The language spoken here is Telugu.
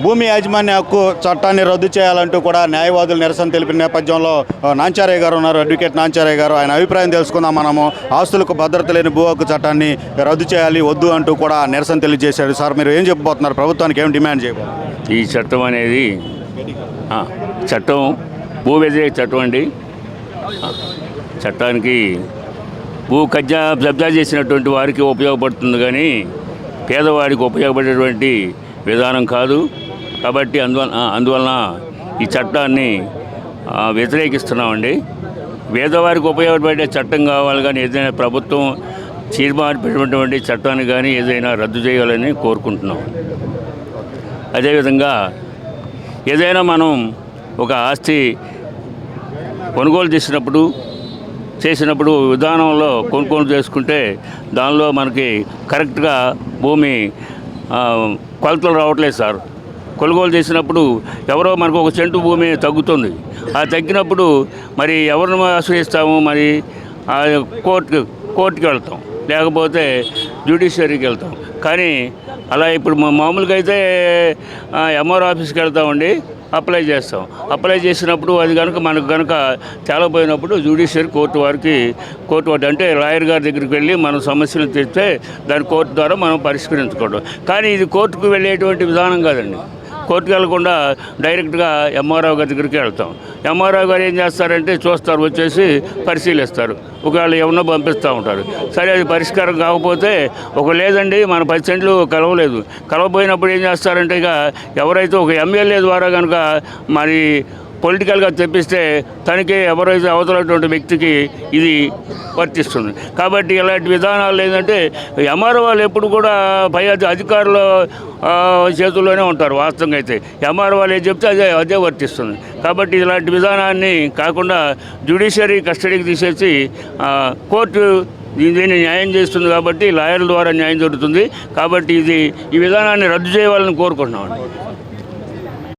భూమి యాజమాన్య హక్కు చట్టాన్ని రద్దు చేయాలంటూ కూడా న్యాయవాదులు నిరసన తెలిపిన నేపథ్యంలో నాంచారయ్య గారు ఉన్నారు. అడ్వకేట్ నాంచారయ్య గారు, ఆయన అభిప్రాయం తెలుసుకుందాం మనము. ఆస్తులకు భద్రత లేని భూ హక్కు చట్టాన్ని రద్దు చేయాలి వద్దు అంటూ కూడా నిరసన తెలియజేశాడు. సార్, మీరు ఏం చెప్పబోతున్నారు? ప్రభుత్వానికి ఏం డిమాండ్ చేయబోతున్నారు? ఈ చట్టం అనేది చట్టం భూ వ్యతిరేక చట్టం అండి. చట్టానికి భూ కబ్జా చేసినటువంటి వారికి ఉపయోగపడుతుంది, కానీ పేదవాడికి ఉపయోగపడేటువంటి విధానం కాదు. కాబట్టి అందువలన ఈ చట్టాన్ని వ్యతిరేకిస్తున్నామండి. పేదవారికి ఉపయోగపడే చట్టం కావాలి, కానీ ఏదైనా ప్రభుత్వం తీర్మానించినటువంటి చట్టాన్ని కానీ ఏదైనా రద్దు చేయాలని కోరుకుంటున్నాం. అదేవిధంగా ఏదైనా మనం ఒక ఆస్తి కొనుగోలు చేసినప్పుడు విధానంలో కొనుగోలు చేసుకుంటే దానిలో మనకి కరెక్ట్గా భూమి కొలతలు రావట్లేదు సార్. కొనుగోలు చేసినప్పుడు ఎవరో మనకు ఒక సెంటు భూమి తగ్గుతుంది. ఆ తగ్గినప్పుడు మరి ఎవరిని ఆశ్రయిస్తాము? మరి కోర్టుకి వెళ్తాం, లేకపోతే జ్యుడిషియరీకి వెళ్తాం. కానీ అలా ఇప్పుడు మామూలుగా అయితే ఎంఆర్ ఆఫీస్కి వెళ్తామండి, అప్లై చేస్తాం. అప్లై చేసినప్పుడు అది మనకు తేలపోయినప్పుడు జ్యుడిషియరీ కోర్టు వారి అంటే లాయర్ గారి దగ్గరికి వెళ్ళి మనం సమస్యలు తెస్తే దాని కోర్టు ద్వారా మనం పరిష్కరించుకోవడం. కానీ ఇది కోర్టుకు వెళ్ళేటువంటి విధానం కాదండి. కోర్టుకు వెళ్లకుండా డైరెక్ట్గా ఎంఆర్ఓ గారి దగ్గరికి వెళ్తాం. ఎంఆర్ఓ గారు ఏం చేస్తారంటే చూస్తారు, వచ్చేసి పరిశీలిస్తారు. ఒకవేళ ఎవరినో పంపిస్తూ ఉంటారు. సరే, అది పరిష్కారం కాకపోతే లేదండి మన 10 సెంట్లు కలవపోయినప్పుడు ఏం చేస్తారంటే ఇక ఎవరైతే ఒక ఎమ్మెల్యే ద్వారా కనుక మరి పొలిటికల్గా తెప్పిస్తే తనకి ఎవరైతే అవతలటువంటి వ్యక్తికి ఇది వర్తిస్తుంది. కాబట్టి ఇలాంటి విధానాలు ఏంటంటే ఎంఆర్ఓ వాళ్ళు ఎప్పుడు కూడా పై అధికారుల చేతుల్లోనే ఉంటారు. వాస్తవంగా అయితే ఎంఆర్ఓ వాళ్ళు ఏం చెప్తే అదే వర్తిస్తుంది. కాబట్టి ఇలాంటి విధానాన్ని కాకుండా జ్యుడిషియరీ కస్టడీకి తీసేసి కోర్టు దీన్ని న్యాయం చేస్తుంది. కాబట్టి లాయర్ల ద్వారా న్యాయం జరుగుతుంది. కాబట్టి ఈ విధానాన్ని రద్దు చేయాలని కోరుకుంటున్నామండి.